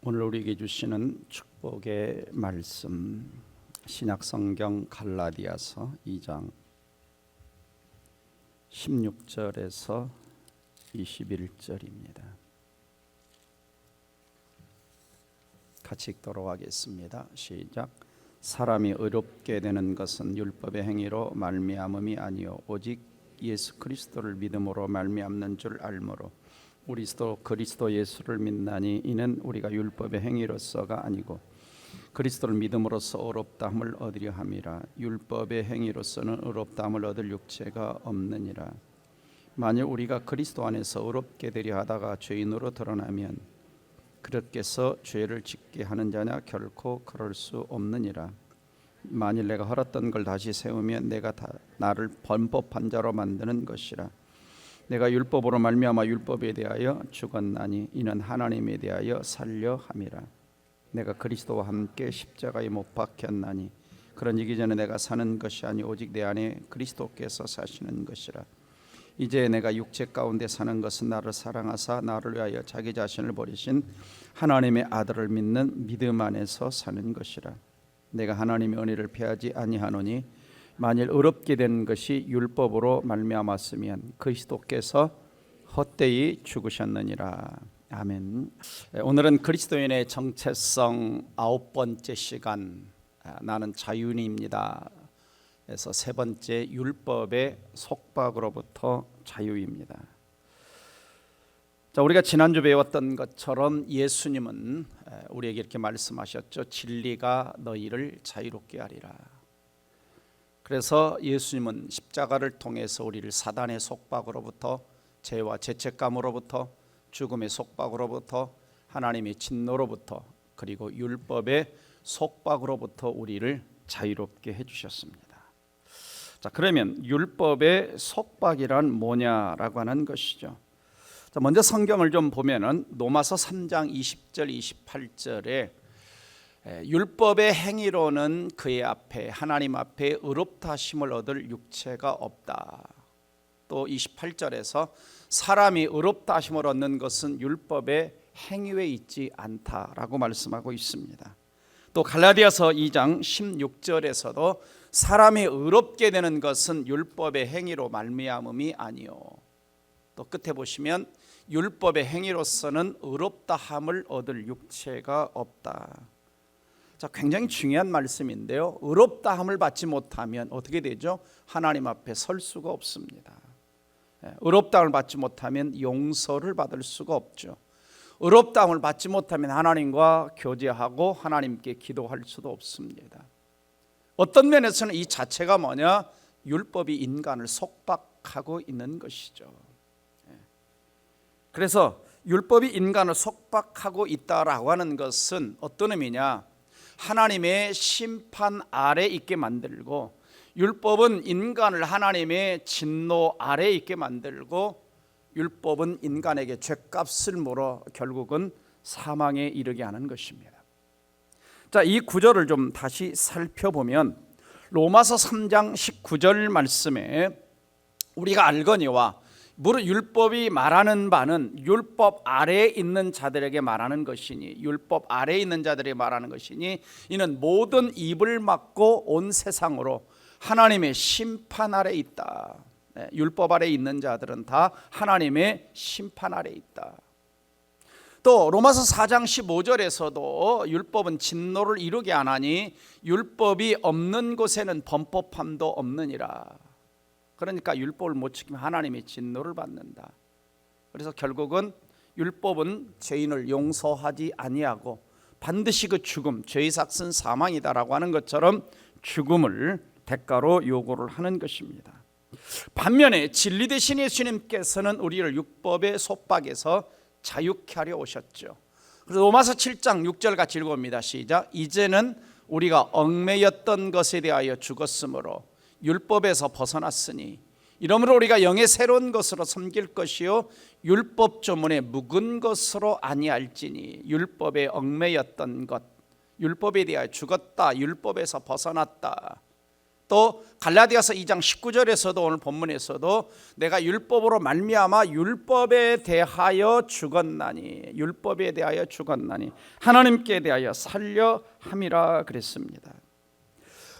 오늘 우리에게 주시는 축복의 말씀, 신약성경 갈라디아서 2장 16절에서 21절입니다. 같이 읽도록 하겠습니다. 시작. 사람이 의롭게 되는 것은 율법의 행위로 말미암음이 아니요 오직 예수 그리스도를 믿음으로 말미암는 줄 알므로 우리도 그리스도 예수를 믿나니 이는 우리가 율법의 행위로서가 아니고 그리스도를 믿음으로써 의롭다함을 얻으려 함이라. 율법의 행위로서는 의롭다함을 얻을 육체가 없느니라. 만일 우리가 그리스도 안에서 의롭게 되려 하다가 죄인으로 드러나면 그렇게서 죄를 짓게 하는 자냐? 결코 그럴 수 없느니라. 만일 내가 헐었던 걸 다시 세우면 내가 나를 범법한 자로 만드는 것이라. 내가 율법으로 말미암아 율법에 대하여 죽었나니 이는 하나님에 대하여 살려 함이라. 내가 그리스도와 함께 십자가에 못 박혔나니 그러기 전에 내가 사는 것이 아니 오직 내 안에 그리스도께서 사시는 것이라. 이제 내가 육체 가운데 사는 것은 나를 사랑하사 나를 위하여 자기 자신을 버리신 하나님의 아들을 믿는 믿음 안에서 사는 것이라. 내가 하나님의 은혜를 패하지 아니하노니 만일 의롭게 된 것이 율법으로 말미암았으면 그리스도께서 헛되이 죽으셨느니라. 아멘. 오늘은 그리스도인의 정체성 9번째 시간, 나는 자유인입니다. 그래서 세 번째, 율법의 속박으로부터 자유입니다. 자, 우리가 지난주 배웠던 것처럼 예수님은 우리에게 이렇게 말씀하셨죠. 진리가 너희를 자유롭게 하리라. 그래서 예수님은 십자가를 통해서 우리를 사단의 속박으로부터, 죄와 죄책감으로부터, 죽음의 속박으로부터, 하나님의 진노로부터, 그리고 율법의 속박으로부터 우리를 자유롭게 해주셨습니다. 자, 그러면 율법의 속박이란 뭐냐라고 하는 것이죠. 자, 먼저 성경을 좀 보면은 로마서 3장 20절 28절에 율법의 행위로는 그의 앞에 하나님 앞에 의롭다 하심을 얻을 육체가 없다. 또 28절에서 사람이 의롭다 하심을 얻는 것은 율법의 행위에 있지 않다라고 말씀하고 있습니다. 또 갈라디아서 2장 16절에서도 사람이 의롭게 되는 것은 율법의 행위로 말미암음이 아니요. 또 끝에 보시면 율법의 행위로서는 의롭다함을 얻을 육체가 없다. 자, 굉장히 중요한 말씀인데요. 의롭다함을 받지 못하면 어떻게 되죠? 하나님 앞에 설 수가 없습니다. 의롭다함을 받지 못하면 용서를 받을 수가 없죠. 의롭다함을 받지 못하면 하나님과 교제하고 하나님께 기도할 수도 없습니다. 어떤 면에서는 이 자체가 뭐냐? 율법이 인간을 속박하고 있는 것이죠. 그래서 율법이 인간을 속박하고 있다라고 하는 것은 어떤 의미냐? 하나님의 심판 아래 있게 만들고, 율법은 인간을 하나님의 진노 아래 있게 만들고, 율법은 인간에게 죄값을 물어 결국은 사망에 이르게 하는 것입니다. 자, 이 구절을 좀 다시 살펴보면 로마서 3장 19절 말씀에 우리가 알거니와 무릇 율법이 말하는 바는 율법 아래에 있는 자들에게 말하는 것이니, 율법 아래에 있는 자들에게 말하는 것이니 이는 모든 입을 막고 온 세상으로 하나님의 심판 아래에 있다. 율법 아래에 있는 자들은 다 하나님의 심판 아래에 있다. 또 로마서 4장 15절에서도 율법은 진노를 이루게 하나니 율법이 없는 곳에는 범법함도 없느니라. 그러니까 율법을 못 지키면 하나님의 진노를 받는다. 그래서 결국은 율법은 죄인을 용서하지 아니하고 반드시 그 죽음, 죄의 삭은 사망이다라고 하는 것처럼 죽음을 대가로 요구를 하는 것입니다. 반면에 진리 되신 예수님께서는 우리를 율법의 속박에서 자유케 하려 오셨죠. 그래서 로마서 7장 6절 같이 읽어봅니다. 시작. 이제는 우리가 얽매였던 것에 대하여 죽었으므로 율법에서 벗어났으니 이러므로 우리가 영의 새로운 것으로 섬길 것이요 율법 조문에 묵은 것으로 아니할지니. 율법에 얽매였던 것, 율법에 대하여 죽었다, 율법에서 벗어났다. 또 갈라디아서 2장 19절에서도 오늘 본문에서도 내가 율법으로 말미암아 율법에 대하여 죽었나니 하나님께 대하여 살려 함이라 그랬습니다.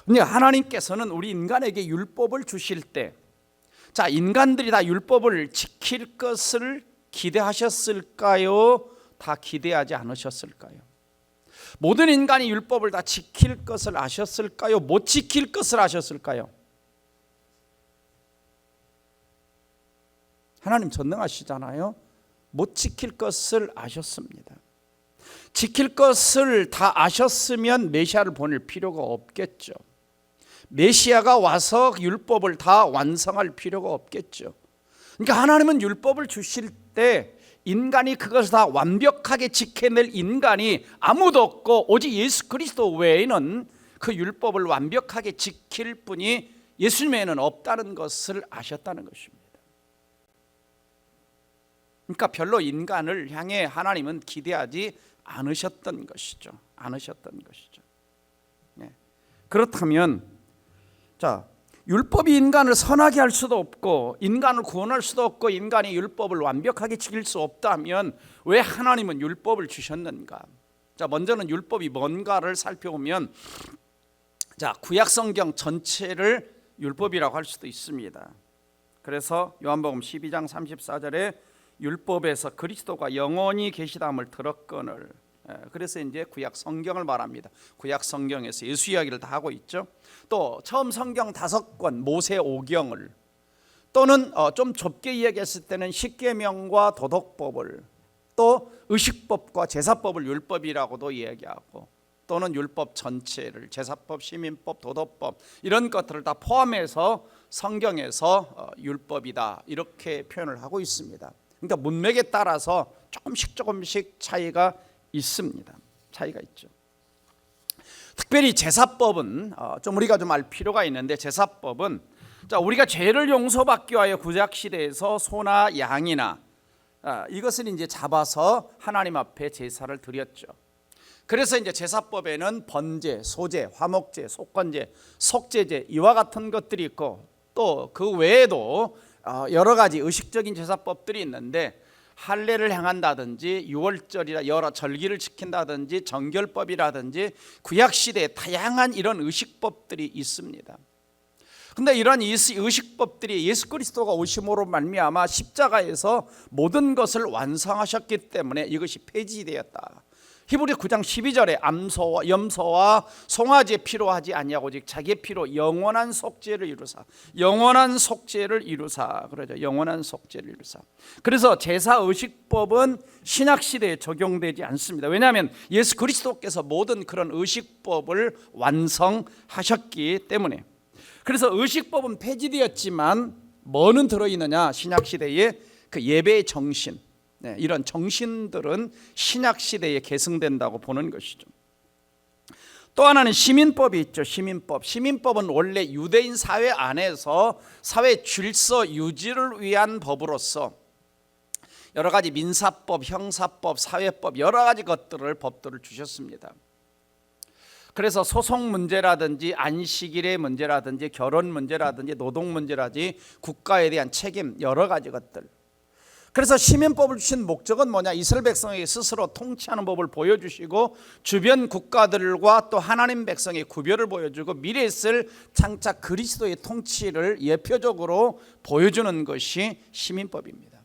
그러니까 하나님께서는 우리 인간에게 율법을 주실 때, 자, 인간들이 다 율법을 지킬 것을 기대하셨을까요? 다 기대하지 않으셨을까요? 모든 인간이 율법을 다 지킬 것을 아셨을까요? 못 지킬 것을 아셨을까요? 하나님 전능하시잖아요. 못 지킬 것을 아셨습니다. 지킬 것을 다 아셨으면 메시아를 보낼 필요가 없겠죠. 메시아가 와서 율법을 다 완성할 필요가 없겠죠. 그러니까 하나님은 율법을 주실 때 인간이 그것을 다 완벽하게 지켜낼 인간이 아무도 없고 오직 예수 그리스도 외에는 그 율법을 완벽하게 지킬 분이 예수님 외에는 없다는 것을 아셨다는 것입니다. 그러니까 별로 인간을 향해 하나님은 기대하지 않으셨던 것이죠. 네. 그렇다면 자, 율법이 인간을 선하게 할 수도 없고 인간을 구원할 수도 없고 인간이 율법을 완벽하게 지킬 수 없다면 왜 하나님은 율법을 주셨는가? 자, 먼저는 율법이 뭔가를 살펴보면, 자, 구약 성경 전체를 율법이라고 할 수도 있습니다. 그래서 요한복음 12장 34절에 율법에서 그리스도가 영원히 계시다함을 들었거늘, 그래서 이제 구약 성경을 말합니다. 구약 성경에서 예수 이야기를 다 하고 있죠. 또 처음 성경 5권 모세 5경을, 또는 좀 좁게 이야기했을 때는 십계명과 도덕법을, 또 의식법과 제사법을 율법이라고도 이야기하고, 또는 율법 전체를 제사법, 시민법, 도덕법 이런 것들을 다 포함해서 성경에서 율법이다 이렇게 표현을 하고 있습니다. 그러니까 문맥에 따라서 조금씩 차이가 있습니다. 차이가 있죠. 특별히 제사법은 좀 우리가 좀 알 필요가 있는데, 제사법은 자, 우리가 죄를 용서받기 위하여 구약 시대에서 소나 양이나 이것을 이제 잡아서 하나님 앞에 제사를 드렸죠. 그래서 이제 제사법에는 번제, 소제, 화목제, 속건제, 속죄제 이와 같은 것들이 있고, 또 그 외에도 여러 가지 의식적인 제사법들이 있는데, 할례를 행한다든지 유월절이나 여러 절기를 지킨다든지 정결법이라든지 구약시대에 다양한 이런 의식법들이 있습니다. 그런데 이런 의식법들이 예수 그리스도가 오심으로 말미암아 십자가에서 모든 것을 완성하셨기 때문에 이것이 폐지되었다. 히브리 9장 12절에 암소와 염소와 송아지의 피로 하지 아니하고 오직 자기의 피로 영원한 속죄를 이루사, 그러죠. 영원한 속죄를 이루사. 그래서 제사 의식법은 신약 시대에 적용되지 않습니다. 왜냐하면 예수 그리스도께서 모든 그런 의식법을 완성하셨기 때문에. 그래서 의식법은 폐지되었지만 뭐는 들어있느냐? 신약 시대에 그 예배의 정신, 이런 정신들은 신약 시대에 계승된다고 보는 것이죠. 또 하나는 시민법이 있죠. 시민법은 원래 유대인 사회 안에서 사회 질서 유지를 위한 법으로서 여러 가지 민사법, 형사법, 사회법 여러 가지 법들을 주셨습니다. 그래서 소송 문제라든지 안식일의 문제라든지 결혼 문제라든지 노동 문제라든지 국가에 대한 책임 여러 가지 것들. 그래서 시민법을 주신 목적은 뭐냐? 이스라엘 백성에게 스스로 통치하는 법을 보여주시고 주변 국가들과 또 하나님 백성의 구별을 보여주고 미래에 있을 장차 그리스도의 통치를 예표적으로 보여주는 것이 시민법입니다.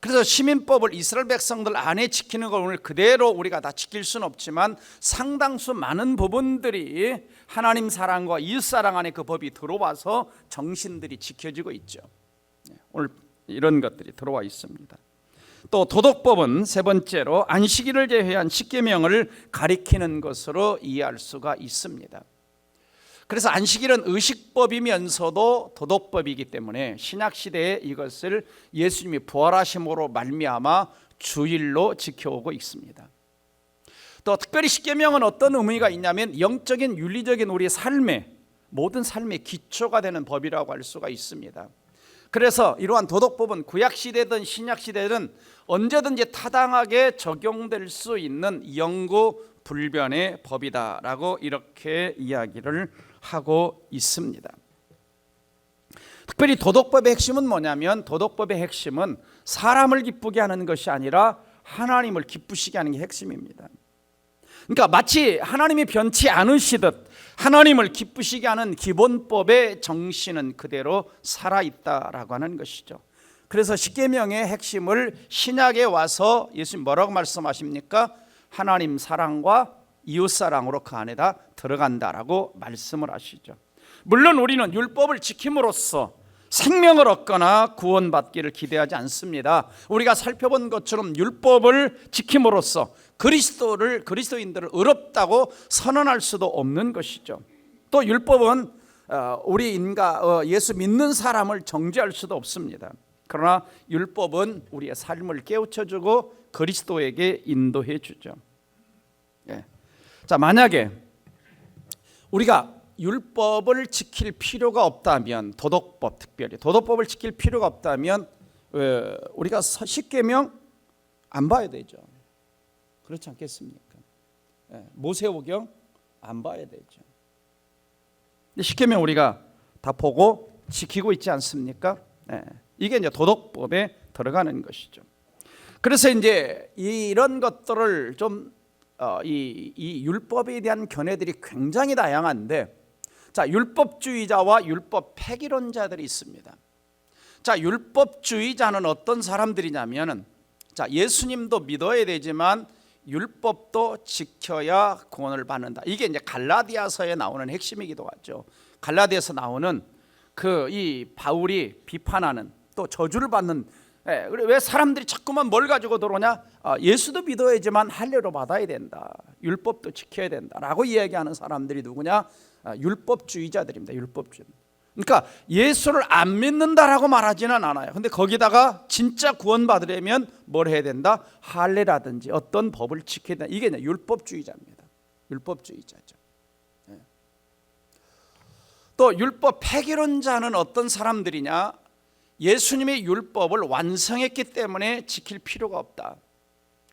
그래서 시민법을 이스라엘 백성들 안에 지키는 걸 오늘 그대로 우리가 다 지킬 수는 없지만 상당수 많은 부분들이 하나님 사랑과 이웃 사랑 안에 그 법이 들어와서 정신들이 지켜지고 있죠. 오늘 이런 것들이 들어와 있습니다. 또 도덕법은 세 번째로 안식일을 제외한 십계명을 가리키는 것으로 이해할 수가 있습니다. 그래서 안식일은 의식법이면서도 도덕법이기 때문에 신약 시대에 이것을 예수님이 부활하심으로 말미암아 주일로 지켜오고 있습니다. 또 특별히 십계명은 어떤 의미가 있냐면 영적인 윤리적인 우리 삶의 모든 삶의 기초가 되는 법이라고 할 수가 있습니다. 그래서 이러한 도덕법은 구약시대든 신약시대든 언제든지 타당하게 적용될 수 있는 영구불변의 법이다라고 이렇게 이야기를 하고 있습니다. 특별히 도덕법의 핵심은 뭐냐면, 도덕법의 핵심은 사람을 기쁘게 하는 것이 아니라 하나님을 기쁘시게 하는 게 핵심입니다. 그러니까 마치 하나님이 변치 않으시듯 하나님을 기쁘시게 하는 기본법의 정신은 그대로 살아있다라고 하는 것이죠. 그래서 십계명의 핵심을 신약에 와서 예수님 뭐라고 말씀하십니까? 하나님 사랑과 이웃사랑으로 그 안에다 들어간다라고 말씀을 하시죠. 물론 우리는 율법을 지킴으로써 생명을 얻거나 구원받기를 기대하지 않습니다. 우리가 살펴본 것처럼 율법을 지킴으로써 그리스도인들을 의롭다고 선언할 수도 없는 것이죠. 또 율법은 우리 예수 믿는 사람을 정죄할 수도 없습니다. 그러나 율법은 우리의 삶을 깨우쳐주고 그리스도에게 인도해 주죠. 자, 만약에 우리가 율법을 지킬 필요가 없다면, 특별히 도덕법을 지킬 필요가 없다면 우리가 십계명 안 봐야 되죠. 그렇지 않겠습니까? 모세오경 안 봐야 되죠. 근데 십계명 우리가 다 보고 지키고 있지 않습니까? 이게 이제 도덕법에 들어가는 것이죠. 그래서 이제 이런 것들을 좀 이 율법에 대한 견해들이 굉장히 다양한데, 자, 율법주의자와 율법 폐기론자들이 있습니다. 자, 율법주의자는 어떤 사람들이냐면은, 자, 예수님도 믿어야 되지만 율법도 지켜야 구원을 받는다. 이게 이제 갈라디아서에 나오는 핵심이기도 하죠. 갈라디아서 나오는 이 바울이 비판하는, 또 저주를 받는, 왜 사람들이 자꾸만 뭘 가지고 들어오냐? 예수도 믿어야지만 할례로 받아야 된다, 율법도 지켜야 된다라고 이야기하는 사람들이 누구냐? 율법주의자들입니다. 율법주의. 그러니까 예수를 안 믿는다라고 말하지는 않아요. 근데 거기다가 진짜 구원받으려면 뭘 해야 된다? 할례라든지 어떤 법을 지켜야 된다. 이게 율법주의자입니다. 율법주의자죠. 또 율법 폐기론자는 어떤 사람들이냐? 예수님의 율법을 완성했기 때문에 지킬 필요가 없다.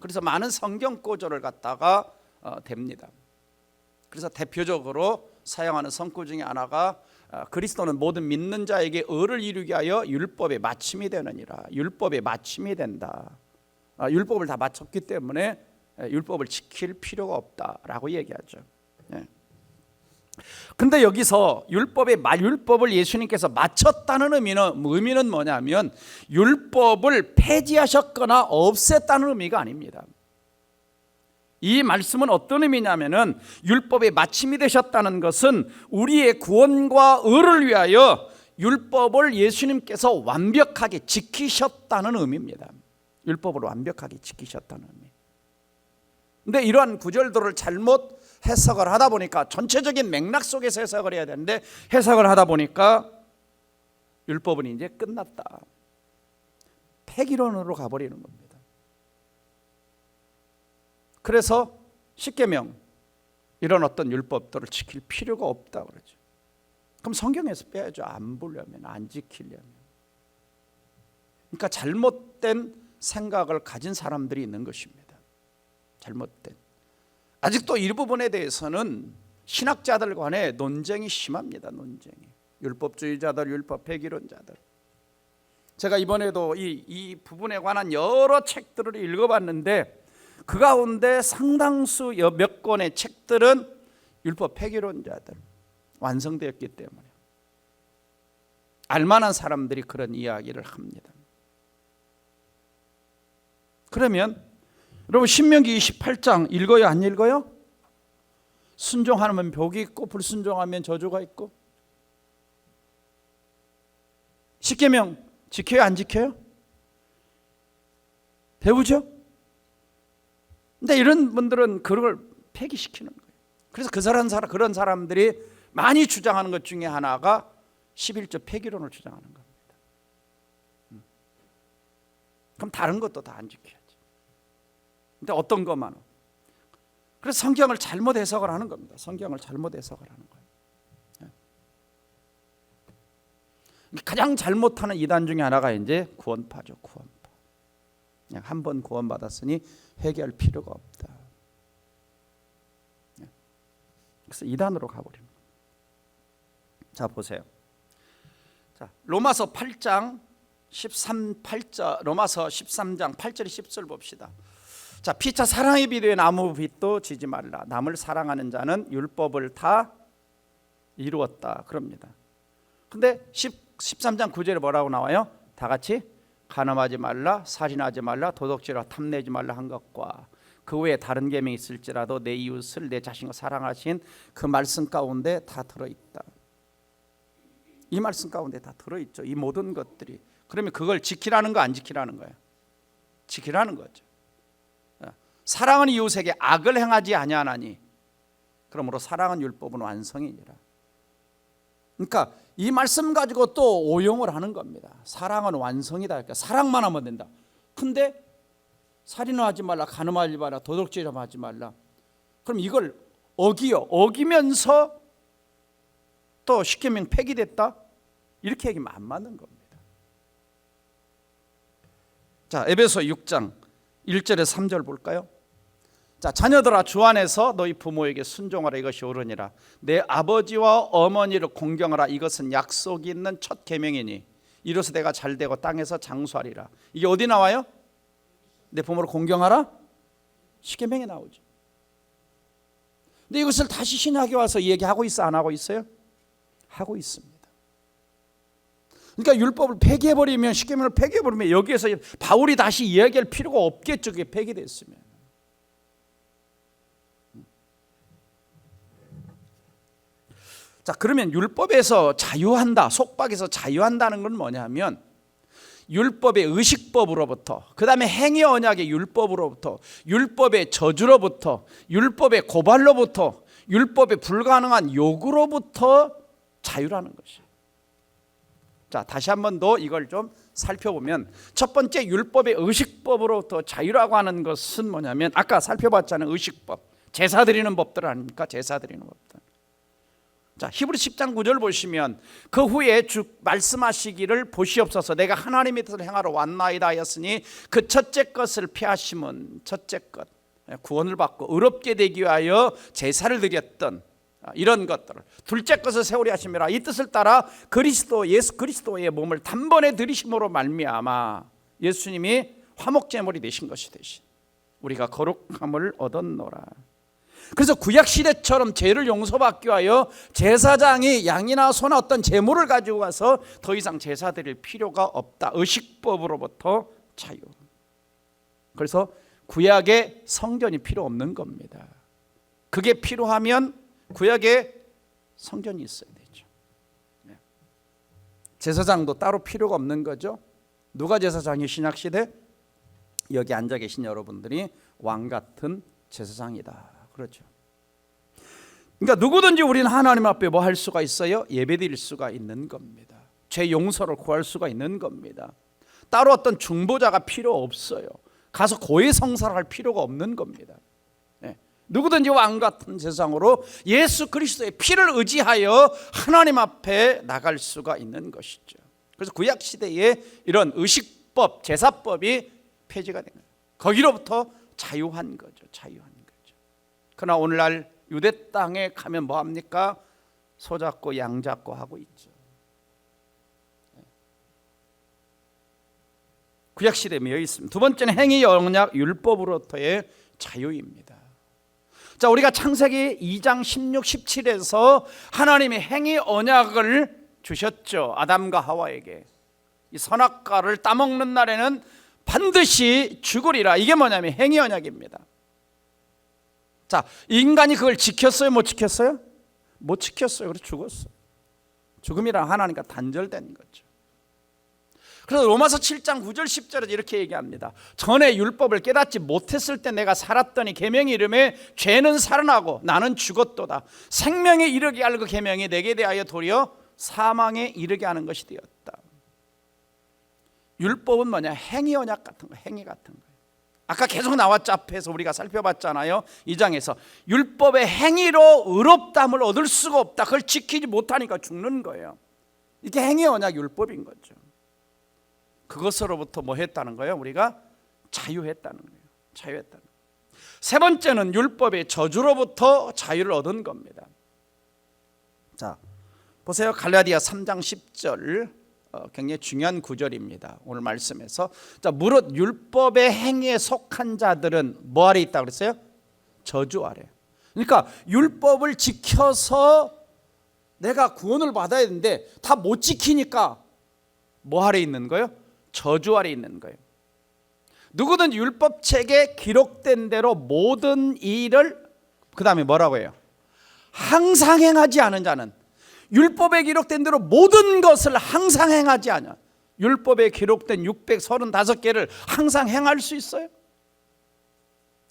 그래서 많은 성경 구절을 갖다가 댑니다. 그래서 대표적으로 사용하는 성구 중에 하나가 그리스도는 모든 믿는 자에게 의를 이루게 하여 율법의 마침이 되느니라. 율법의 마침이 된다. 율법을 다 마쳤기 때문에 율법을 지킬 필요가 없다라고 얘기하죠. 근데 여기서 율법을 예수님께서 마쳤다는 의미는 뭐냐면 율법을 폐지하셨거나 없앴다는 의미가 아닙니다. 이 말씀은 어떤 의미냐면은 율법의 마침이 되셨다는 것은 우리의 구원과 의를 위하여 율법을 예수님께서 완벽하게 지키셨다는 의미입니다. 율법을 완벽하게 지키셨다는 의미. 근데 이러한 구절들을 잘못 해석을 하다 보니까, 전체적인 맥락 속에서 해석을 해야 되는데 해석을 하다 보니까 율법은 이제 끝났다, 폐기론으로 가버리는 겁니다. 그래서 십계명 이런 어떤 율법들을 지킬 필요가 없다 그러죠. 그럼 성경에서 빼야죠. 안 보려면, 안 지키려면. 그러니까 잘못된 생각을 가진 사람들이 있는 것입니다. 잘못된. 아직도 이 부분에 대해서는 신학자들 간에 논쟁이 심합니다. 논쟁이. 율법주의자들, 율법 폐기론자들. 제가 이번에도 이 부분에 관한 여러 책들을 읽어봤는데 그 가운데 상당수 몇 권의 책들은 율법 폐기론자들, 완성되었기 때문에 알만한 사람들이 그런 이야기를 합니다. 그러면 여러분 신명기 28장 읽어요, 안 읽어요? 순종하면 복이 있고 불순종하면 저주가 있고. 십계명 지켜요, 안 지켜요? 배우죠? 근데 이런 분들은 그걸 폐기시키는 거예요. 그래서 그런 사람들이 많이 주장하는 것 중에 하나가 11조 폐기론을 주장하는 겁니다. 그럼 다른 것도 다 안 지켜야지. 근데 어떤 것만. 그래서 성경을 잘못 해석을 하는 겁니다. 성경을 잘못 해석을 하는 거예요. 가장 잘못하는 이단 중에 하나가 이제 구원파죠. 구원파. 그냥 한 번 구원받았으니 회개할 필요가 없다. 그래서 이단으로 가버립니다. 자 보세요. 자 로마서 8장 8절 로마서 13장 8절 10절 봅시다. 자 피차 사랑의 비도에 아무 빚도 지지 말라. 남을 사랑하는 자는 율법을 다 이루었다 그럽니다. 근데 13장 9절에 뭐라고 나와요? 다 같이 간음하지 말라, 살인하지 말라, 도둑질하고 탐내지 말라 한 것과 그 외에 다른 계명이 있을지라도 내 이웃을 내 자신과 사랑하신 그 말씀 가운데 다 들어있다. 이 말씀 가운데 다 들어있죠. 이 모든 것들이. 그러면 그걸 지키라는 거 안 지키라는 거예요? 지키라는 거죠. 사랑은 이웃에게 악을 행하지 아니하나니 그러므로 사랑은 율법은 완성이니라. 그러니까 이 말씀 가지고 또 오용을 하는 겁니다. 사랑은 완성이다. 그러니까 사랑만 하면 된다. 근데 살인을 하지 말라, 간음하지 말라, 도둑질 하지 말라. 그럼 이걸 어기면서 또 십계명 폐기됐다? 이렇게 얘기하면 안 맞는 겁니다. 자 에베소 6장 1절에 3절 볼까요? 자 자녀들아 주 안에서 너희 부모에게 순종하라. 이것이 옳으니라. 내 아버지와 어머니를 공경하라. 이것은 약속이 있는 첫 계명이니 이로써 내가 잘되고 땅에서 장수하리라. 이게 어디 나와요? 내 부모를 공경하라? 십계명에 나오죠. 근데 이것을 다시 신약에 와서 얘기하고 있어 안 하고 있어요? 하고 있습니다. 그러니까 율법을 폐기해버리면, 십계명을 폐기해버리면 여기에서 바울이 다시 이야기할 필요가 없겠죠. 그게 폐기됐으면. 자 그러면 율법에서 자유한다, 속박에서 자유한다는 건 뭐냐면 율법의 의식법으로부터, 그 다음에 행위 언약의 율법으로부터, 율법의 저주로부터, 율법의 고발로부터, 율법의 불가능한 요구로부터 자유라는 것이에요. 자 다시 한 번 더 이걸 좀 살펴보면 첫 번째 율법의 의식법으로부터 자유라고 하는 것은 뭐냐면 아까 살펴봤잖아요. 의식법, 제사 드리는 법들 아닙니까? 제사 드리는 법들. 자 히브리 10장 9절 보시면 그 후에 주 말씀하시기를 보시옵소서 내가 하나님의 뜻을 행하러 왔나이다 하였으니 그 첫째 것을 피하심은 첫째 것 구원을 받고 의롭게 되기 위하여 제사를 드렸던 이런 것들을 둘째 것을 세우려 하심이라. 이 뜻을 따라 예수 그리스도의 몸을 단번에 드리심으로 말미암아 예수님이 화목제물이 되신 것이 되신 우리가 거룩함을 얻었노라. 그래서 구약시대처럼 죄를 용서받기 위하여 제사장이 양이나 소나 어떤 제물을 가지고 가서 더 이상 제사 드릴 필요가 없다. 의식법으로부터 자유. 그래서 구약의 성전이 필요 없는 겁니다. 그게 필요하면 구약에 성전이 있어야 되죠. 제사장도 따로 필요가 없는 거죠. 누가 제사장이 신약시대? 여기 앉아 계신 여러분들이 왕 같은 제사장이다. 그렇죠. 그러니까 누구든지 우리는 하나님 앞에 뭐 할 수가 있어요? 예배드릴 수가 있는 겁니다. 죄 용서를 구할 수가 있는 겁니다. 따로 어떤 중보자가 필요 없어요. 가서 고해성사를 할 필요가 없는 겁니다. 누구든지 왕 같은 제사장으로 예수 그리스도의 피를 의지하여 하나님 앞에 나갈 수가 있는 것이죠. 그래서 구약 시대에 이런 의식법, 제사법이 폐지가 된 거예요. 거기로부터 자유한 거죠. 자유한 거죠. 그러나 오늘날 유대 땅에 가면 뭐 합니까? 소 잡고 양 잡고 하고 있죠. 구약 시대에 여기 있습니다. 두 번째는 행위 언약 율법으로부터의 자유입니다. 자, 우리가 창세기 2장 16, 17에서 하나님이 행위 언약을 주셨죠. 아담과 하와에게. 이 선악과를 따먹는 날에는 반드시 죽으리라. 이게 뭐냐면 행위 언약입니다. 자, 인간이 그걸 지켰어요? 못 지켰어요? 못 지켰어요. 그래서 죽었어요. 죽음이랑 하나님과 단절된 거죠. 그래서 로마서 7장 9절 10절에 이렇게 얘기합니다. 전에 율법을 깨닫지 못했을 때 내가 살았더니 계명의 이름에 죄는 살아나고 나는 죽었도다. 생명에 이르게 할 그 계명이 내게 대하여 도리어 사망에 이르게 하는 것이 되었다. 율법은 뭐냐? 행위 언약 같은 거, 행위 같은 거예요. 아까 계속 나왔죠. 앞에서 우리가 살펴봤잖아요. 2장에서 율법의 행위로 의롭다함을 얻을 수가 없다. 그걸 지키지 못하니까 죽는 거예요. 이게 행위 언약 율법인 거죠. 그것으로부터 뭐 했다는 거예요? 우리가 자유했다는 거예요. 자유했다는 거예요. 세 번째는 율법의 저주로부터 자유를 얻은 겁니다. 자, 보세요. 갈라디아 3장 10절 굉장히 중요한 구절입니다. 오늘 말씀에서 자, 무릇 율법의 행위에 속한 자들은 뭐 아래 있다고 그랬어요? 저주 아래. 그러니까 율법을 지켜서 내가 구원을 받아야 되는데 다 못 지키니까 뭐 아래 있는 거예요? 저주 아래 있는 거예요. 누구든 율법책에 기록된 대로 모든 일을, 그 다음에 뭐라고 해요? 항상 행하지 않은 자는, 율법에 기록된 대로 모든 것을 항상 행하지 않아. 율법에 기록된 635개를 항상 행할 수 있어요?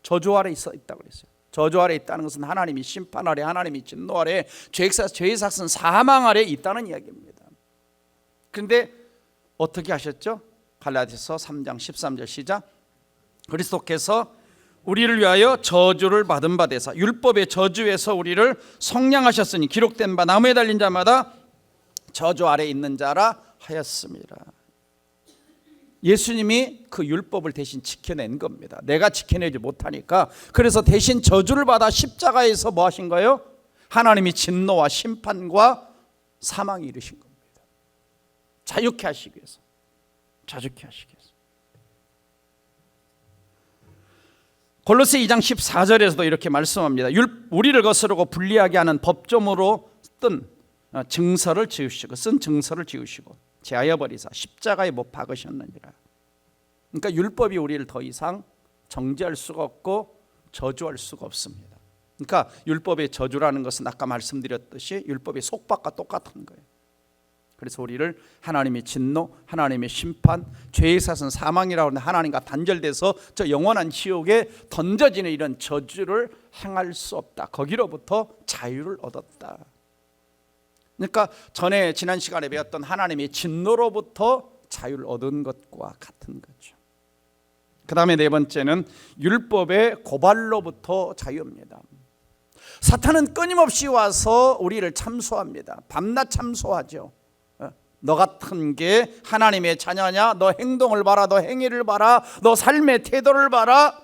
저주 아래 있다고 그랬어요. 저주 아래 있다는 것은 하나님이 심판 아래, 하나님이 진노 아래, 죄의 삭은 사망 아래 있다는 이야기입니다. 그런데 어떻게 하셨죠? 갈라디아서 3장 13절 시작. 그리스도께서 우리를 위하여 저주를 받은 바 되사 율법의 저주에서 우리를 속량하셨으니 기록된 바 나무에 달린 자마다 저주 아래 있는 자라 하였습니다. 예수님이 그 율법을 대신 지켜낸 겁니다. 내가 지켜내지 못하니까. 그래서 대신 저주를 받아 십자가에서 뭐 하신 거예요? 하나님이 진노와 심판과 사망에 이르신 겁니다. 자유케 하시기 위해서. 자유케 하시기 위해서. 골로새 2장 14절에서도 이렇게 말씀합니다. 우리를 거스르고 불리하게 하는 법조문으로 쓴 증서를 지우시고 제하여 버리사 십자가에 못 박으셨느니라. 그러니까 율법이 우리를 더 이상 정죄할 수가 없고 저주할 수가 없습니다. 그러니까 율법의 저주라는 것은 아까 말씀드렸듯이 율법의 속박과 똑같은 거예요. 그래서 우리를 하나님의 진노, 하나님의 심판, 죄의 삭은 사망이라고 하는 하나님과 단절돼서 저 영원한 지옥에 던져지는 이런 저주를 행할 수 없다. 거기로부터 자유를 얻었다. 그러니까 전에 지난 시간에 배웠던 하나님의 진노로부터 자유를 얻은 것과 같은 거죠. 그 다음에 네 번째는 율법의 고발로부터 자유입니다. 사탄은 끊임없이 와서 우리를 참소합니다. 밤낮 참소하죠. 너 같은 게 하나님의 자녀냐? 너 행동을 봐라, 너 행위를 봐라, 너 삶의 태도를 봐라.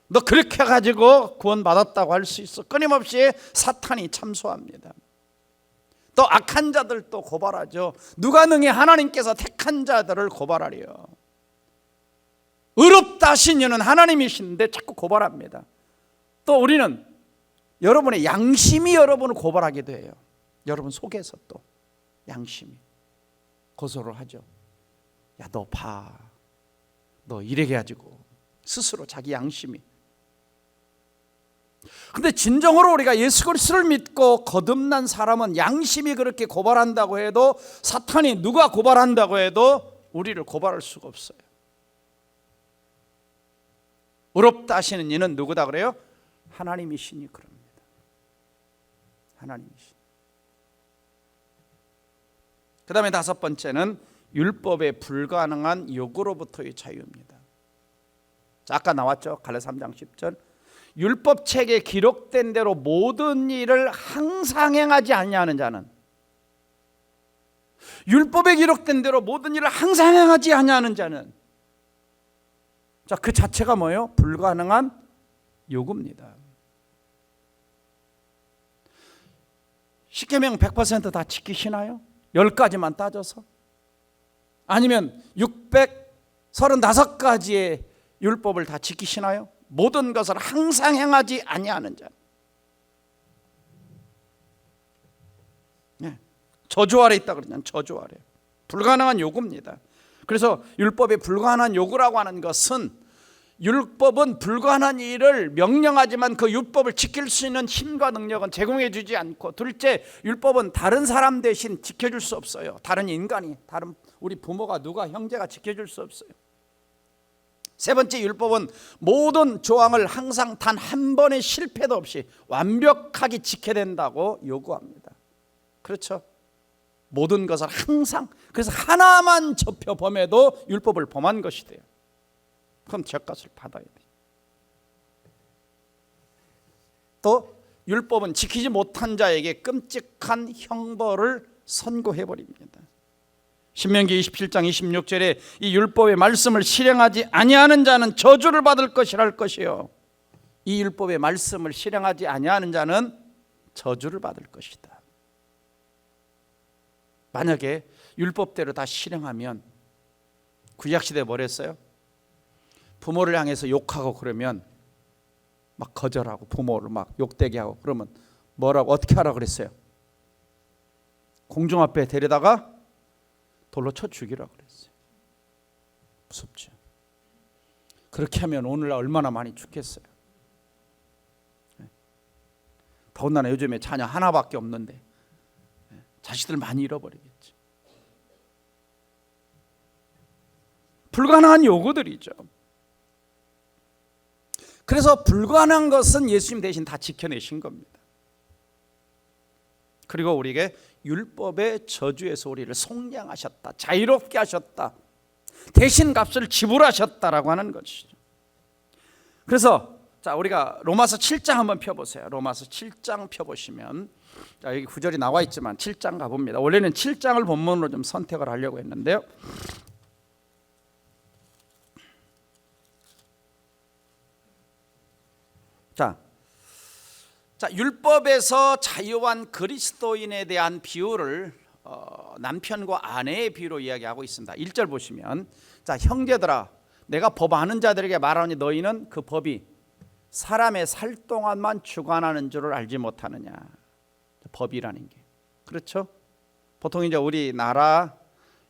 너 그렇게 가지고 구원받았다고 할 수 있어. 끊임없이 사탄이 참소합니다. 또 악한 자들도 고발하죠. 누가 능히 하나님께서 택한 자들을 고발하리요. 의롭다 하신 이는 하나님이신데 자꾸 고발합니다. 또 우리는 여러분의 양심이 여러분을 고발하기도 해요. 여러분 속에서 또 양심이 고소를 하죠. 야, 너 봐, 너 이래게 가지고 스스로 자기 양심이. 근데 진정으로 우리가 예수 그리스도를 믿고 거듭난 사람은 양심이 그렇게 고발한다고 해도, 사탄이 누가 고발한다고 해도 우리를 고발할 수가 없어요. 의롭다 하시는 이는 누구다 그래요? 하나님이시니 그럽니다. 하나님이시니. 그 다음에 다섯 번째는 율법에 불가능한 요구로부터의 자유입니다. 자, 아까 나왔죠. 갈라디아 3장 10절. 율법책에 기록된 대로 모든 일을 항상 행하지 아니하는 자는, 율법에 기록된 대로 모든 일을 항상 행하지 아니하는 자는, 자, 그 자체가 뭐예요? 불가능한 요구입니다. 십계명 100% 다 지키시나요? 10가지만 따져서? 아니면 635가지의 율법을 다 지키시나요? 모든 것을 항상 행하지 아니하는 자. 네. 저주 아래 있다 그러잖아요. 저주 아래. 불가능한 요구입니다. 그래서 율법에 불가능한 요구라고 하는 것은, 율법은 불가능한 일을 명령하지만 그 율법을 지킬 수 있는 힘과 능력은 제공해 주지 않고, 둘째, 율법은 다른 사람 대신 지켜줄 수 없어요. 다른 인간이, 다른 우리 부모가, 누가, 형제가 지켜줄 수 없어요. 세 번째, 율법은 모든 조항을 항상 단 한 번의 실패도 없이 완벽하게 지켜야 된다고 요구합니다. 그렇죠? 모든 것을 항상, 그래서 하나만 접혀 범해도 율법을 범한 것이 돼요. 그럼 죄값을 받아야 돼요. 또 율법은 지키지 못한 자에게 끔찍한 형벌을 선고해버립니다. 신명기 27장 26절에 이 율법의 말씀을 실행하지 아니하는 자는 저주를 받을 것이랄 것이요, 이 율법의 말씀을 실행하지 아니하는 자는 저주를 받을 것이다. 만약에 율법대로 다 실행하면, 구약시대에 뭐랬어요? 부모를 향해서 욕하고 그러면 막 거절하고, 부모를 막 욕되게 하고 그러면 뭐라고, 어떻게 하라고 그랬어요? 공중 앞에 데려다가 돌로 쳐 죽이라고 그랬어요. 무섭죠. 그렇게 하면 오늘날 얼마나 많이 죽겠어요. 더군다나 요즘에 자녀 하나밖에 없는데 자식들 많이 잃어버리겠죠. 불가능한 요구들이죠. 그래서 불가능한 것은 예수님 대신 다 지켜내신 겁니다. 그리고 우리에게 율법의 저주에서 우리를 속량하셨다, 자유롭게 하셨다, 대신 값을 지불하셨다라고 하는 것이죠. 그래서 자, 우리가 로마서 7장 한번 펴보세요. 로마서 7장 펴보시면, 자, 여기 구절이 나와 있지만 7장 가봅니다. 원래는 7장을 본문으로 좀 선택을 하려고 했는데요. 자, 율법에서 자유한 그리스도인에 대한 비유를 남편과 아내의 비유로 이야기하고 있습니다. 1절 보시면, 자, 형제들아, 내가 법 아는 자들에게 말하니 너희는 그 법이 사람의 살 동안만 주관하는 줄을 알지 못하느냐. 법이라는 게, 그렇죠? 보통 이제 우리나라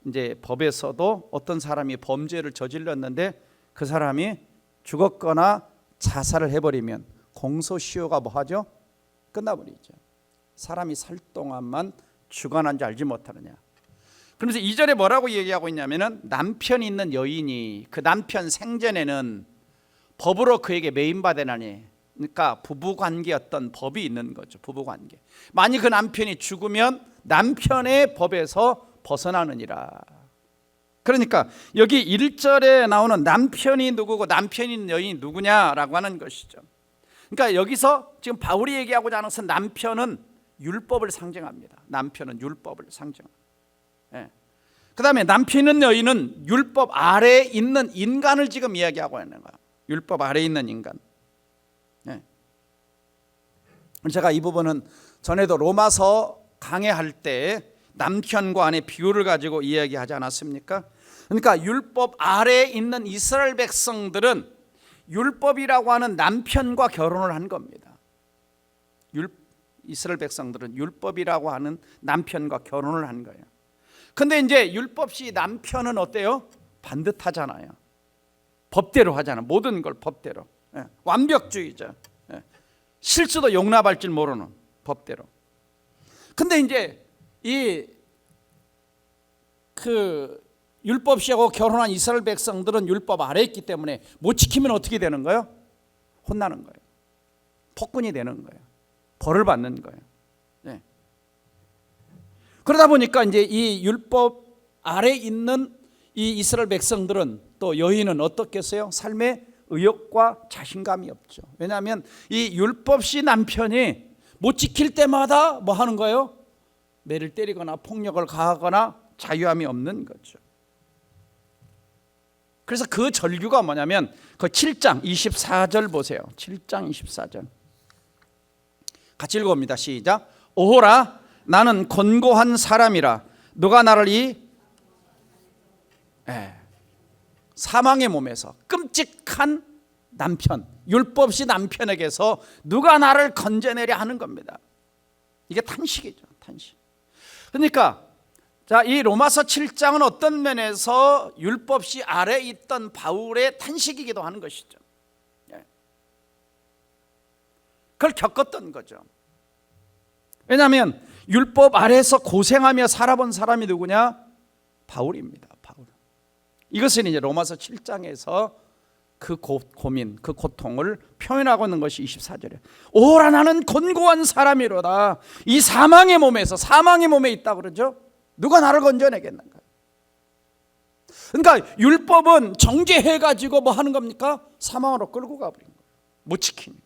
이제 법에서도 어떤 사람이 범죄를 저질렀는데 그 사람이 죽었거나 자살을 해버리면 공소시효가 뭐 하죠? 끝나버리죠. 사람이 살 동안만 주관한 줄 알지 못하느냐. 그러면서 2절에 뭐라고 얘기하고 있냐면은, 남편이 있는 여인이 그 남편 생전에는 법으로 그에게 매인받으나니, 그러니까 부부관계였던 법이 있는 거죠. 부부관계. 만약 그 남편이 죽으면 남편의 법에서 벗어나느니라. 그러니까 여기 1절에 나오는 남편이 누구고 남편이 있는 여인이 누구냐라고 하는 것이죠. 그러니까 여기서 지금 바울이 얘기하고자 하는 것은 남편은 율법을 상징합니다. 남편은 율법을 상징합니다. 예. 그 다음에 남편 있는 여인은 율법 아래에 있는 인간을 지금 이야기하고 있는 거예요. 율법 아래에 있는 인간. 예. 제가 이 부분은 전에도 로마서 강해할 때 남편과 아내 비유를 가지고 이야기하지 않았습니까? 그러니까 율법 아래에 있는 이스라엘 백성들은 율법이라고 하는 남편과 결혼을 한 겁니다. 이스라엘 백성들은 율법이라고 하는 남편과 결혼을 한 거예요. 근데 이제 율법시 남편은 어때요? 반듯하잖아요. 법대로 하잖아요. 모든 걸 법대로. 예. 완벽주의자. 예. 실수도 용납할 줄 모르는 법대로. 근데 이제 율법시하고 결혼한 이스라엘 백성들은 율법 아래에 있기 때문에 못 지키면 어떻게 되는 거예요? 혼나는 거예요. 폭군이 되는 거예요. 벌을 받는 거예요. 네. 그러다 보니까 이제 이 율법 아래에 있는 이 이스라엘 백성들은, 또 여인은 어떻겠어요? 삶의 의욕과 자신감이 없죠. 왜냐하면 이 율법시 남편이 못 지킬 때마다 뭐 하는 거예요? 매를 때리거나 폭력을 가하거나 자유함이 없는 거죠. 그래서 그 절규가 뭐냐면 그 7장 24절 보세요. 7장 24절 같이 읽어봅니다. 시작. 오호라, 나는 곤고한 사람이라 누가 나를 사망의 몸에서, 끔찍한 남편, 율법시 남편에게서 누가 나를 건져내려 하는 겁니다. 이게 탄식이죠. 탄식. 그러니까 자, 이 로마서 7장은 어떤 면에서 율법시 아래에 있던 바울의 탄식이기도 하는 것이죠. 그걸 겪었던 거죠. 왜냐하면 율법 아래에서 고생하며 살아본 사람이 누구냐? 바울입니다. 바울. 이것은 이제 로마서 7장에서 그 고민, 그 고통을 표현하고 있는 것이 24절에, 오라, 나는 곤고한 사람이로다. 이 사망의 몸에 있다 그러죠. 누가 나를 건져내겠는가? 그러니까 율법은 정죄해가지고 뭐 하는 겁니까? 사망으로 끌고 가버린 거예요. 못 지키니까.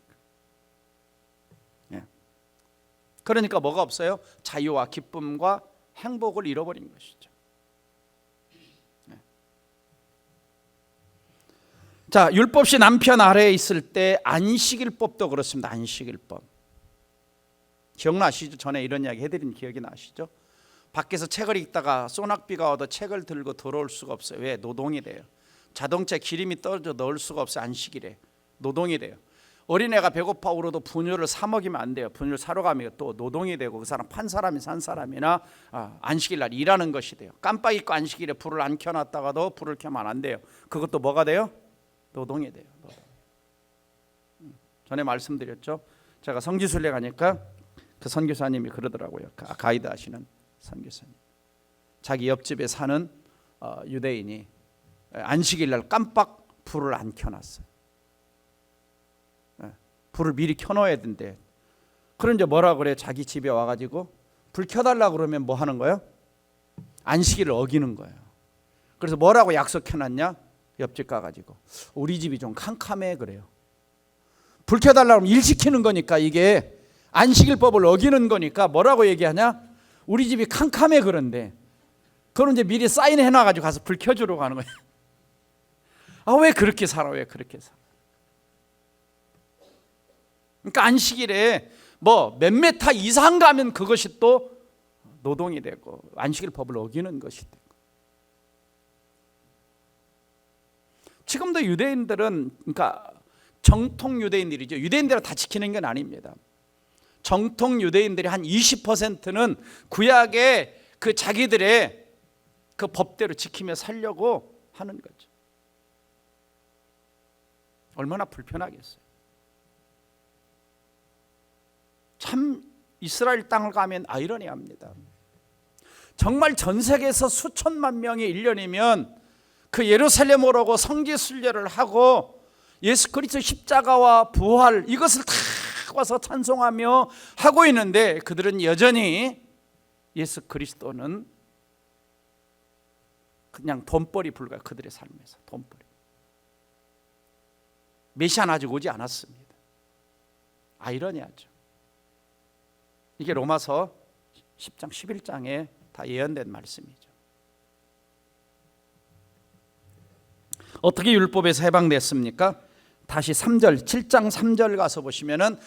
그러니까 뭐가 없어요? 자유와 기쁨과 행복을 잃어버린 것이죠. 자, 율법시 남편 아래에 있을 때 안식일법도 그렇습니다. 안식일법 기억나시죠? 전에 이런 이야기 해드린 기억이 나시죠? 밖에서 책을 읽다가 소낙비가 와도 책을 들고 들어올 수가 없어요. 왜? 노동이래요. 자동차에 기름이 떨어져 넣을 수가 없어요. 안식일에 노동이래요. 어린애가 배고파 울어도 분유를 사 먹이면 안 돼요. 분유를 사러 가면 또 노동이 되고 그 사람 판 사람이 산 사람이나 안식일 날 일하는 것이 돼요. 깜빡 잊고 안식일에 불을 안 켜놨다가도 불을 켜면 안 돼요. 그것도 뭐가 돼요? 노동이 돼요. 노동. 전에 말씀드렸죠. 제가 성지순례 가니까 그 선교사님이 그러더라고요. 가이드 하시는 선교사님. 자기 옆집에 사는 유대인이 안식일 날 깜빡 불을 안 켜놨어요. 불을 미리 켜놓아야 된대. 그럼 이제 뭐라 그래? 자기 집에 와가지고 불 켜달라 그러면 뭐 하는 거예요? 안식일을 어기는 거예요. 그래서 뭐라고 약속해놨냐? 옆집 가가지고 우리 집이 좀 캄캄해 그래요. 불 켜달라 그러면 일 시키는 거니까 이게 안식일법을 어기는 거니까 뭐라고 얘기하냐? 우리 집이 캄캄해 그런데 그럼 이제 미리 사인해놔가지고 가서 불 켜주러 가는 거예요. 왜 그렇게 살아? 왜 그렇게 살아? 그러니까 안식일에 뭐 몇 메타 이상 가면 그것이 또 노동이 되고 안식일법을 어기는 것이 되고. 지금도 유대인들은 그러니까 정통 유대인들이죠. 유대인들은 다 지키는 건 아닙니다. 정통 유대인들이 한 20%는 구약의 그 자기들의 그 법대로 지키며 살려고 하는 거죠. 얼마나 불편하겠어요. 참 이스라엘 땅을 가면 아이러니합니다. 정말 전 세계에서 수천만 명이 1년이면 그 예루살렘으로 오고 성지순례를 하고 예수 그리스도 십자가와 부활 이것을 다 와서 찬송하며 하고 있는데 그들은 여전히 예수 그리스도는 그냥 돈벌이 불과. 그들의 삶에서 돈벌이. 메시아는 아직 오지 않았습니다. 아이러니하죠. 이게 로마서 10장 11장에 다 예언된 말씀이죠. 어떻게 율법에서 해방됐습니까? 다시 3절 7장 3절 가서 보시면은